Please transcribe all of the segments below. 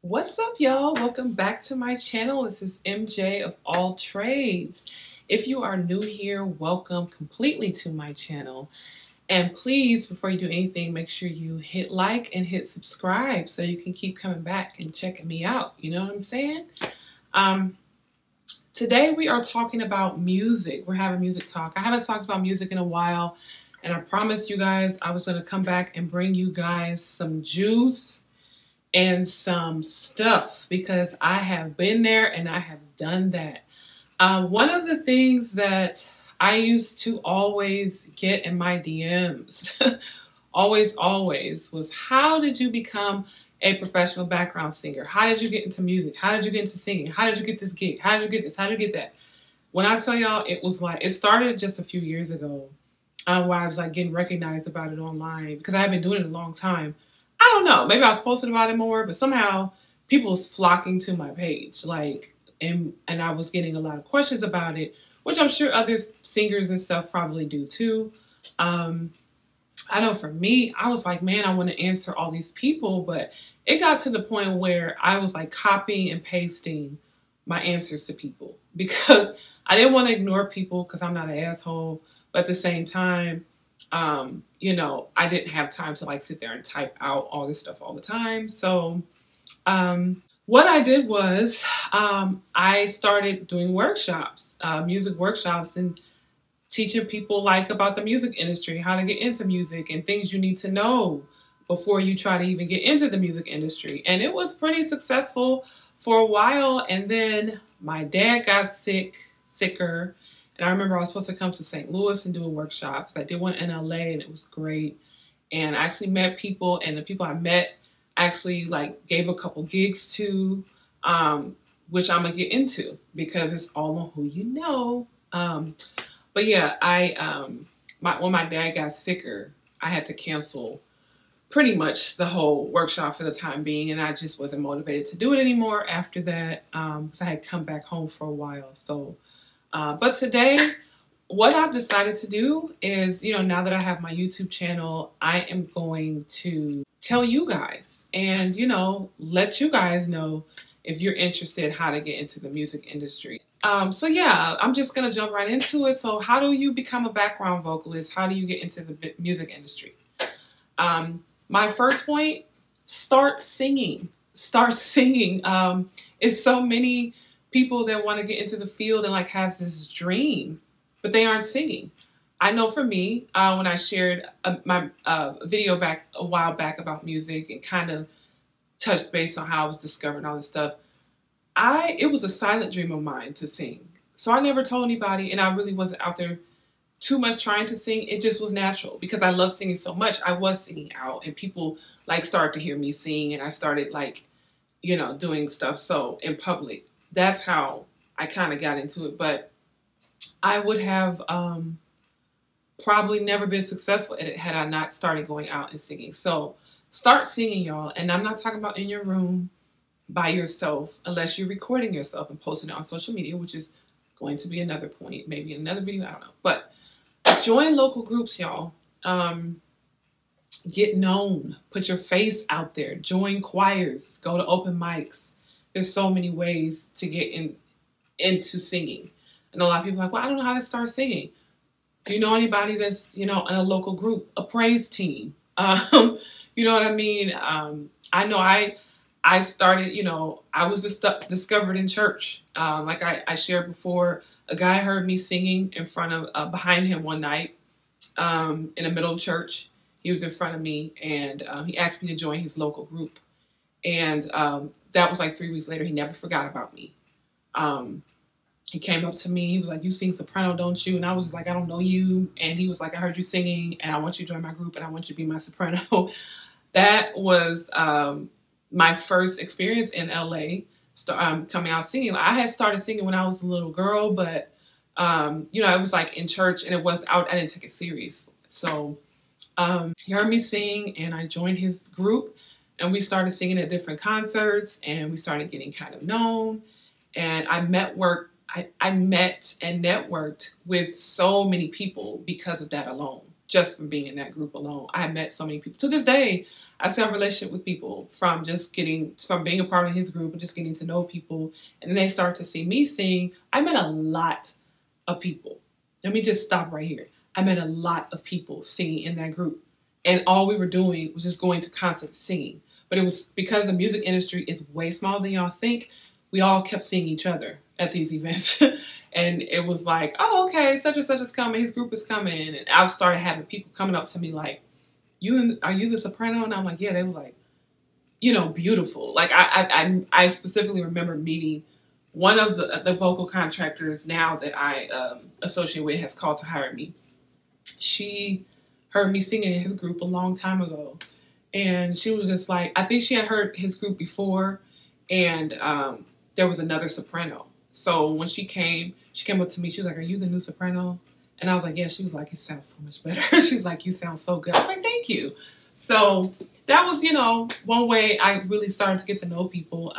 What's up, y'all? Welcome back to my channel. This is MJ of All Trades. If you are new here, welcome completely to my channel. And please, before you do anything, make sure you hit like and hit subscribe so you can keep coming back and checking me out. You know what I'm saying? Today we are talking about music. We're having music talk. I haven't talked about music in a while, and I promised you guys I was going to come back and bring you guys some juice and some stuff because I have been there and I have done that. One of the things that I used to always get in my DMs, always, was how did you become a professional background singer? How did you get into music? How did you get into singing? How did you get this gig? How did you get this? How did you get that? When I tell y'all, it was like, it started just a few years ago where I was like getting recognized about it online because I had been doing it a long time. I don't know, maybe I was posting about it more, but somehow people was flocking to my page, like, and I was getting a lot of questions about it, which I'm sure other singers and stuff probably do too. I know for me, I was like, man, I want to answer all these people, but it got to the point where I was like copying and pasting my answers to people because I didn't want to ignore people because I'm not an asshole, but at the same time, you know, I didn't have time to like sit there and type out all this stuff all the time. So, what I did was, I started doing workshops, music workshops, and teaching people like about the music industry, how to get into music and things you need to know before you try to even get into the music industry. And it was pretty successful for a while. And then my dad got sicker. And I remember I was supposed to come to St. Louis and do a workshop because I did one in LA and it was great. And I actually met people, and the people I met actually like gave a couple gigs to, which I'm gonna get into because it's all on who you know. But yeah, when my dad got sicker, I had to cancel pretty much the whole workshop for the time being, and I just wasn't motivated to do it anymore after that because I had come back home for a while. So. But today, what I've decided to do is, you know, now that I have my YouTube channel, I am going to tell you guys and, you know, let you guys know if you're interested how to get into the music industry. So yeah, I'm just going to jump right into it. So how do you become a background vocalist? How do you get into the music industry? My first point, start singing. Start singing. It's so many people that want to get into the field and like have this dream, but they aren't singing. I know for me, when I shared my video back a while back about music and kind of touched base on how I was discovering all this stuff, it was a silent dream of mine to sing. So I never told anybody, and I really wasn't out there too much trying to sing. It just was natural because I love singing so much. I was singing out, and people like started to hear me sing, and I started like, you know, doing stuff so in public. That's how I kind of got into it, but I would have probably never been successful at it had I not started going out and singing. So start singing, y'all. And I'm not talking about in your room by yourself, unless you're recording yourself and posting it on social media, which is going to be another point, maybe in another video, I don't know. But join local groups, y'all. Get known. Put your face out there. Join choirs. Go to open mics. There's so many ways to get into singing. And a lot of people are like, well, I don't know how to start singing. Do you know anybody that's, you know, in a local group, a praise team? You know what I mean? I know I started, you know, I was discovered in church. Like I shared before, a guy heard me singing in front of, behind him one night in the middle of church. He was in front of me, and he asked me to join his local group. And that was like 3 weeks later. He never forgot about me. He came up to me. He was like, you sing soprano, don't you? And I was just like, I don't know you. And he was like, I heard you singing, and I want you to join my group, and I want you to be my soprano. That was my first experience in LA, coming out singing. I had started singing when I was a little girl, but, you know, it was like in church, and it was out. I didn't take it serious. So he heard me sing, and I joined his group. And we started singing at different concerts, and we started getting kind of known. And I met and networked with so many people because of that alone, just from being in that group alone. I met so many people. To this day, I still have a relationship with people from being a part of his group and just getting to know people. And then they start to see me sing. I met a lot of people. Let me just stop right here. I met a lot of people singing in that group. And all we were doing was just going to concerts singing. But it was because the music industry is way smaller than y'all think. We all kept seeing each other at these events. And it was like, oh, okay, such and such is coming. His group is coming. And I started having people coming up to me like, are you the soprano? And I'm like, yeah. They were like, you know, beautiful. Like I specifically remember meeting one of the vocal contractors now that I associate with has called to hire me. She heard me singing in his group a long time ago. And she was just like, I think she had heard his group before. And there was another soprano. So when she came up to me. She was like, are you the new soprano? And I was like, yeah. She was like, it sounds so much better. She's like, you sound so good. I was like, thank you. So that was, you know, one way I really started to get to know people.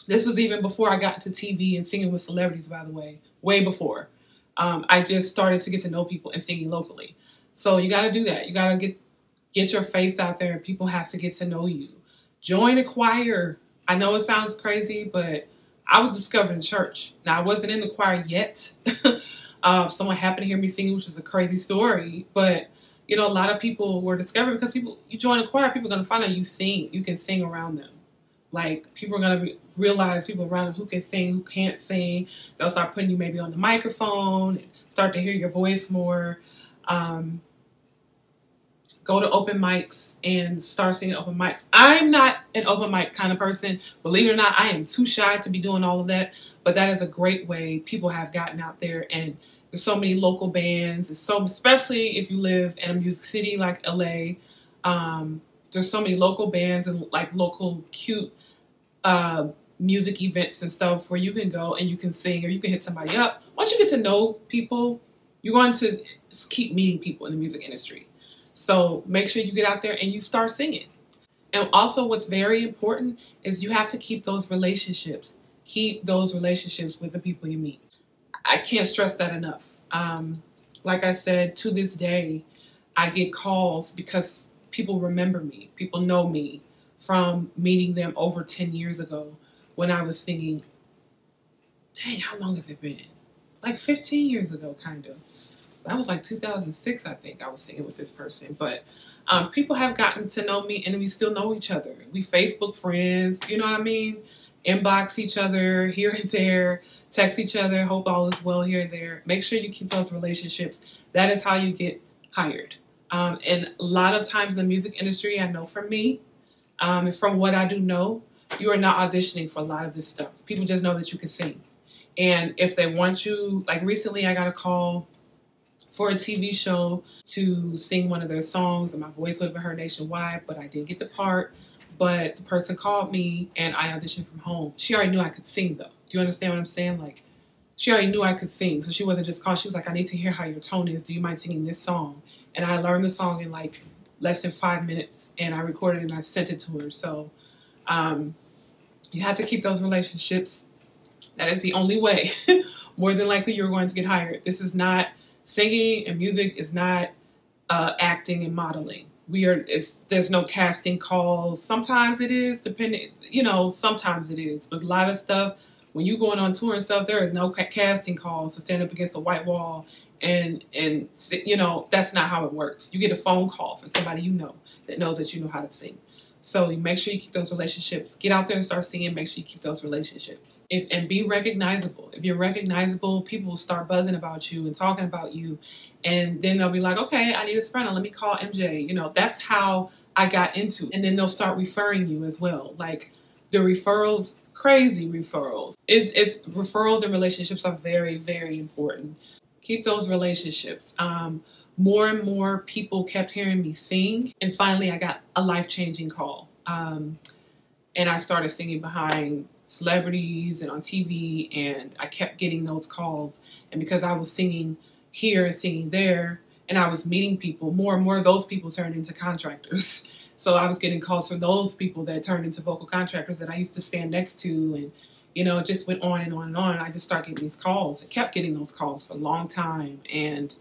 This was even before I got into TV and singing with celebrities, by the way, way before. I just started to get to know people and singing locally. So you got to do that. You got to get your face out there, and people have to get to know you. Join a choir. I know it sounds crazy, but I was discovered in church. Now, I wasn't in the choir yet. Someone happened to hear me singing, which is a crazy story. But, you know, a lot of people were discovered because you join a choir, people are going to find out you sing. You can sing around them. Like, people are going to realize people around them who can sing, who can't sing. They'll start putting you maybe on the microphone and start to hear your voice more. Go to open mics and start singing open mics. I'm not an open mic kind of person. Believe it or not, I am too shy to be doing all of that. But that is a great way people have gotten out there. And there's so many local bands. Especially if you live in a music city like LA. There's so many local bands and like local cute music events and stuff where you can go and you can sing or you can hit somebody up. Once you get to know people, you're going to keep meeting people in the music industry. So make sure you get out there and you start singing. And also what's very important is you have to keep those relationships. Keep those relationships with the people you meet. I can't stress that enough. Like I said, to this day, I get calls because people remember me. People know me from meeting them over 10 years ago when I was singing. Dang, how long has it been? Like 15 years ago, kind of. That was like 2006, I think I was singing with this person. But people have gotten to know me and we still know each other. We Facebook friends, you know what I mean? Inbox each other here and there, text each other, hope all is well here and there. Make sure you keep those relationships. That is how you get hired. And a lot of times in the music industry, I know from me, and from what I do know, you are not auditioning for a lot of this stuff. People just know that you can sing. And if they want you, like recently I got a call for a TV show to sing one of their songs, and my voice would have been heard nationwide, but I didn't get the part. But the person called me and I auditioned from home. She already knew I could sing though. Do you understand what I'm saying? Like, she already knew I could sing. So she wasn't just called. She was like, I need to hear how your tone is. Do you mind singing this song? And I learned the song in like less than 5 minutes, and I recorded it and I sent it to her. So you have to keep those relationships. That is the only way. More than likely you're going to get hired. This is not singing, and music is not acting and modeling. There's no casting calls. Sometimes it is, depending, sometimes it is. But a lot of stuff, when you're going on tour and stuff, there is no casting calls to stand up against a white wall and that's not how it works. You get a phone call from somebody you know that knows that you know how to sing. So you make sure you keep those relationships. Get out there and start singing. Make sure you keep those relationships. And be recognizable. If you're recognizable, people will start buzzing about you and talking about you. And then they'll be like, okay, I need a soprano. Let me call MJ. That's how I got into it. And then they'll start referring you as well. Like the referrals, crazy referrals. It's referrals and relationships are very, very important. Keep those relationships. More and more people kept hearing me sing. And finally, I got a life-changing call. And I started singing behind celebrities and on TV. And I kept getting those calls. And because I was singing here and singing there, and I was meeting people, more and more of those people turned into contractors. So I was getting calls from those people that turned into vocal contractors that I used to stand next to. And, it just went on and on and on. And I just started getting these calls. I kept getting those calls for a long time. And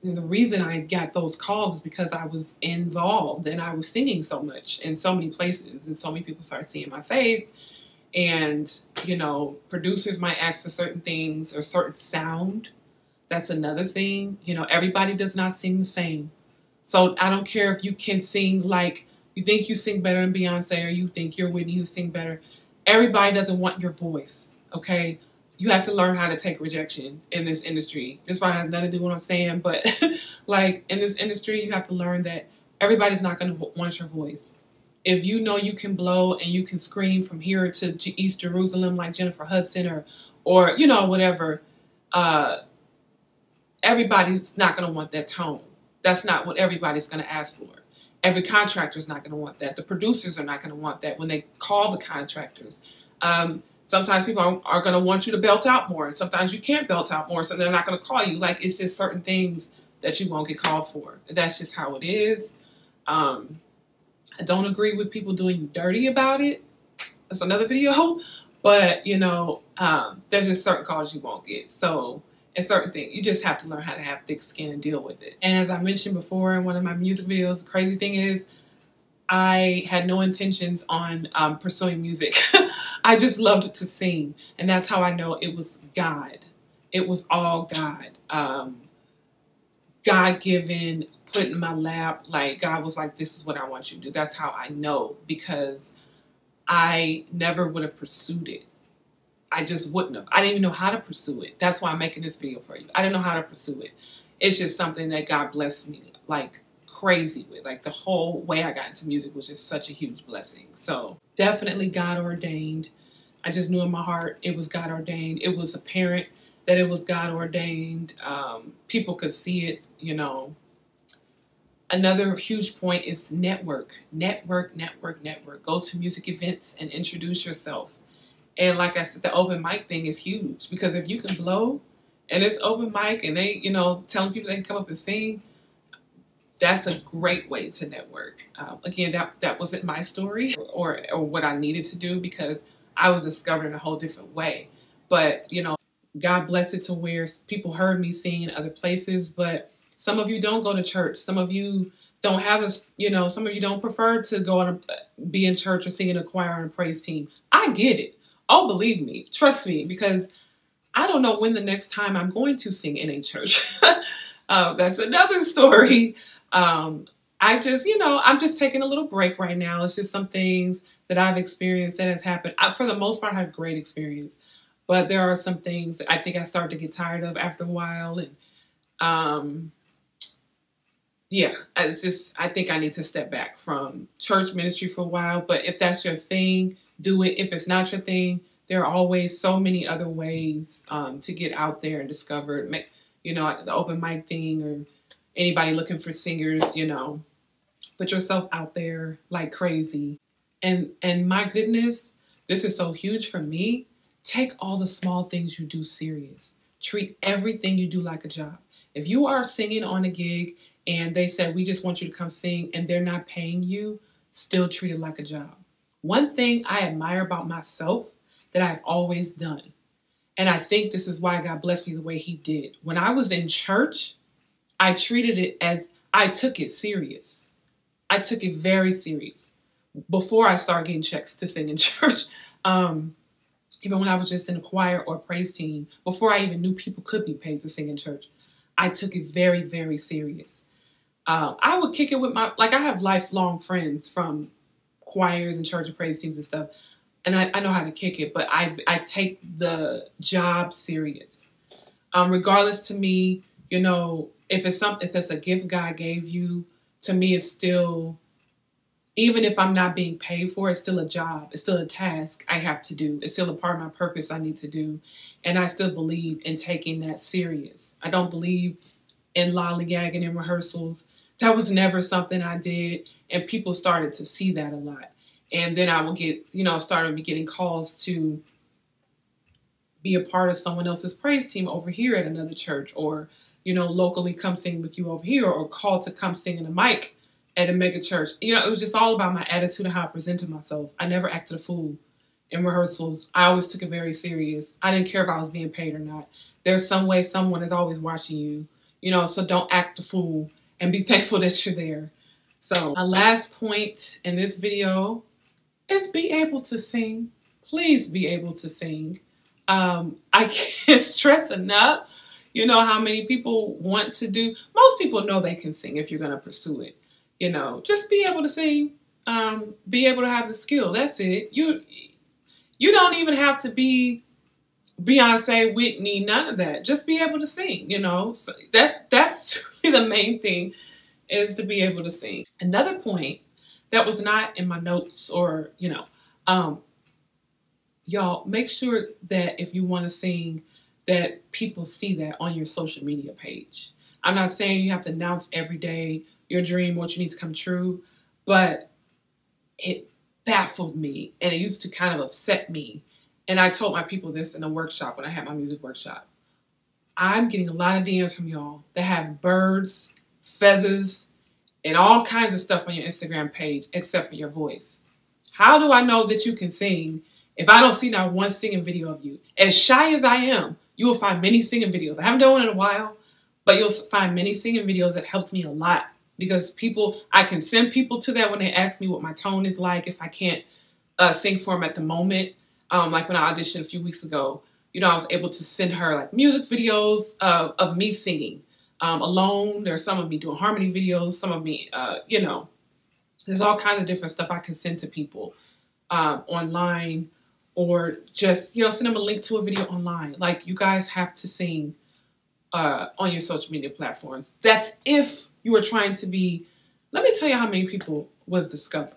And the reason I got those calls is because I was involved and I was singing so much in so many places, and so many people started seeing my face. And, you know, producers might ask for certain things or certain sound. That's another thing. You know, everybody does not sing the same. So I don't care if you can sing like, you think you sing better than Beyonce, or you think you're Whitney who sing better. Everybody doesn't want your voice, okay? You have to learn how to take rejection in this industry. This probably has nothing to do with what I'm saying, but like in this industry, you have to learn that everybody's not going to want your voice. If you know you can blow and you can scream from here to East Jerusalem like Jennifer Hudson or you know, whatever, everybody's not going to want that tone. That's not what everybody's going to ask for. Every contractor is not going to want that. The producers are not going to want that when they call the contractors. Sometimes people are going to want you to belt out more. Sometimes you can't belt out more, so they're not going to call you. Like, it's just certain things that you won't get called for. That's just how it is. I don't agree with people doing you dirty about it. That's another video. But, you know, there's just certain calls you won't get. So, and certain things, you just have to learn how to have thick skin and deal with it. And as I mentioned before in one of my music videos, the crazy thing is, I had no intentions on pursuing music. I just loved to sing. And that's how I know it was God. It was all God. God-given, put in my lap. Like, God was like, this is what I want you to do. That's how I know, because I never would have pursued it. I just wouldn't have. I didn't even know how to pursue it. That's why I'm making this video for you. I didn't know how to pursue it. It's just something that God blessed me like crazy with. Like, the whole way I got into music was just such a huge blessing. So definitely God ordained. I just knew in my heart it was God ordained. It was apparent that it was God ordained. People could see it, you know. Another huge point is to network. Network. Go to music events and introduce yourself. And like I said, the open mic thing is huge, because if you can blow and it's open mic and they, you know, telling people they can come up and sing, that's a great way to network. Again, that wasn't my story or what I needed to do, because I was discovered in a whole different way. But, you know, God blessed it to where people heard me sing in other places. But some of you don't go to church. Some of you don't have this, you know, some of you don't prefer to go on be in church or sing in a choir on a praise team. I get it. Oh, believe me, trust me, because I don't know when the next time I'm going to sing in a church. That's another story. I just, you know, I'm just taking a little break right now. It's just some things that I've experienced that has happened. For the most part, I have great experience. But there are some things that I think I started to get tired of after a while. And yeah, it's just, I think I need to step back from church ministry for a while. But if that's your thing, do it. If it's not your thing, there are always so many other ways to get out there and discover it. Make, you know, the open mic thing, or anybody looking for singers, you know, put yourself out there like crazy. And my goodness, this is so huge for me. Take all the small things you do serious. Treat everything you do like a job. If you are singing on a gig and they said, we just want you to come sing, and they're not paying you, still treat it like a job. One thing I admire about myself that I've always done, and I think this is why God blessed me the way he did. When I was in church, I treated it as, I took it serious. I took it very serious before I started getting checks to sing in church. Even when I was just in a choir or a praise team, before I even knew people could be paid to sing in church, I took it very, very serious. I would kick it with I have lifelong friends from choirs and church and praise teams and stuff. And I know how to kick it, but I take the job serious. Regardless, to me, you know, if it's a gift God gave you, to me, it's still, even if I'm not being paid for it, it's still a job. It's still a task I have to do. It's still a part of my purpose I need to do. And I still believe in taking that serious. I don't believe in lollygagging in rehearsals. That was never something I did. And people started to see that a lot. And then I will get, you know, started getting calls to be a part of someone else's praise team over here at another church, or, you know, locally come sing with you over here, or call to come sing in a mic at a mega church. You know, it was just all about my attitude and how I presented myself. I never acted a fool in rehearsals. I always took it very serious. I didn't care if I was being paid or not. There's some way someone is always watching you. you know, so don't act the fool and be thankful that you're there. So my last point in this video is be able to sing. Please be able to sing. I can't stress enough, you know, how many people want to do. Most people know they can sing if you're going to pursue it. You know, just be able to sing, be able to have the skill. That's it. You don't even have to be Beyonce, Whitney, none of that. Just be able to sing, you know. So that's truly the main thing, is to be able to sing. Another point that was not in my notes, or, you know, y'all, make sure that if you want to sing, that people see that on your social media page. I'm not saying you have to announce every day your dream, what you need to come true, but it baffled me and it used to kind of upset me. And I told my people this in a workshop when I had my music workshop. I'm getting a lot of DMs from y'all that have birds, feathers, and all kinds of stuff on your Instagram page except for your voice. How do I know that you can sing if I don't see not one singing video of you? As shy as I am, you will find many singing videos. I haven't done one in a while, but you'll find many singing videos that helped me a lot, because I can send people to that when they ask me what my tone is like if I can't sing for them at the moment. Like when I auditioned a few weeks ago, you know, I was able to send her like music videos of me singing alone. There's some of me doing harmony videos, some of me, you know, there's all kinds of different stuff I can send to people online, or just, you know, send them a link to a video online. Like, you guys have to sing on your social media platforms. That's if you are trying to be. Let me tell you how many people was discovered.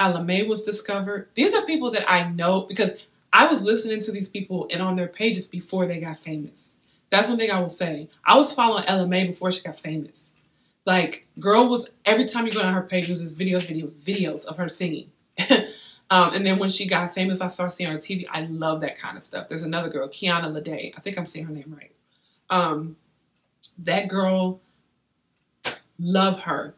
Alame was discovered. These are people that I know because I was listening to these people and on their pages before they got famous. That's one thing I will say. I was following LMA before she got famous. Like, girl was, every time you go on her page, there's this videos of her singing. And then when she got famous, I started seeing her on TV. I love that kind of stuff. There's another girl, Kiana Lede. I think I'm saying her name right. That girl, love her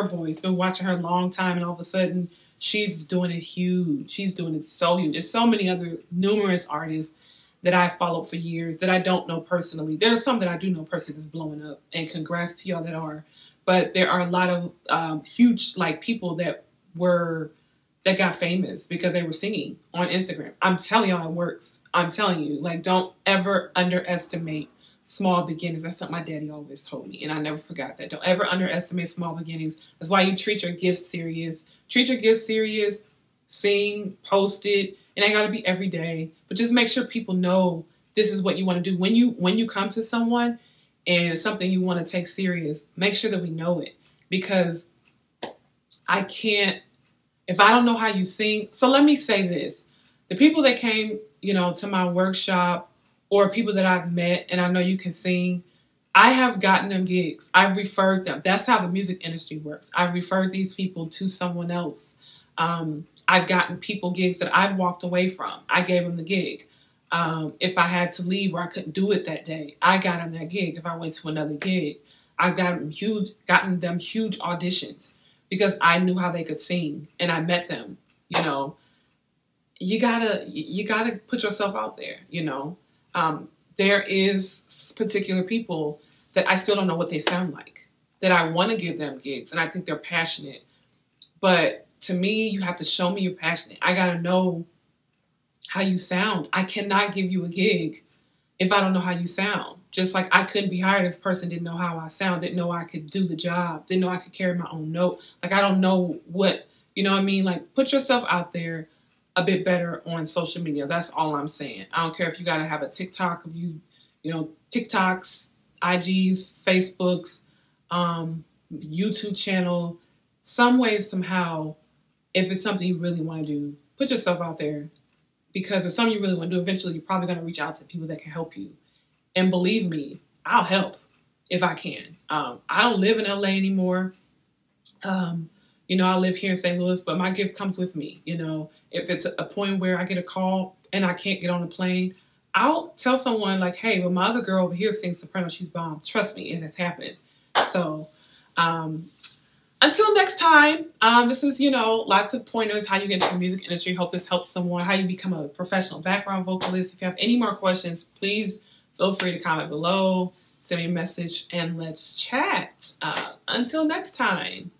voice. Been watching her a long time, and all of a sudden, she's doing it huge. She's doing it so huge. There's so many other numerous artists that I followed for years that I don't know personally. There's some that I do know personally that's blowing up, and congrats to y'all that are. But there are a lot of huge, like, people that got famous because they were singing on Instagram. I'm telling y'all, it works. I'm telling you, like, don't ever underestimate small beginnings. That's something my daddy always told me, and I never forgot that. Don't ever underestimate small beginnings. That's why you treat your gifts serious. Treat your gifts serious. Sing, post it. It ain't gotta be every day, but just make sure people know this is what you want to do. When you come to someone and it's something you want to take serious, make sure that we know it, because I can't, if I don't know how you sing. So let me say this. The people that came, you know, to my workshop, or people that I've met and I know you can sing, I have gotten them gigs. I've referred them. That's how the music industry works. I've referred these people to someone else. I've gotten people gigs that I've walked away from. I gave them the gig. If I had to leave or I couldn't do it that day, I got them that gig. If I went to another gig, I've gotten them huge auditions because I knew how they could sing and I met them. You know, you gotta put yourself out there. You know, there is particular people that I still don't know what they sound like, that I want to give them gigs, and I think they're passionate. But to me, you have to show me you're passionate. I gotta know how you sound. I cannot give you a gig if I don't know how you sound. Just like I couldn't be hired if the person didn't know how I sound, didn't know I could do the job, didn't know I could carry my own note. Like, I don't know what, you know what I mean? Like, put yourself out there a bit better on social media. That's all I'm saying. I don't care if you got to have a TikTok of you know, TikToks, IGs, Facebooks, YouTube channel, some way, somehow, if it's something you really want to do, put yourself out there, because if something you really want to do, eventually you're probably going to reach out to people that can help you. And believe me, I'll help if I can. I don't live in LA anymore. You know, I live here in St. Louis, but my gift comes with me. You know, if it's a point where I get a call and I can't get on a plane, I'll tell someone like, hey, well, my other girl over here sings soprano. She's bomb. Trust me, it has happened. So, until next time, this is, you know, lots of pointers, how you get into the music industry. Hope this helps someone, how you become a professional background vocalist. If you have any more questions, please feel free to comment below. send me a message and let's chat. Until next time.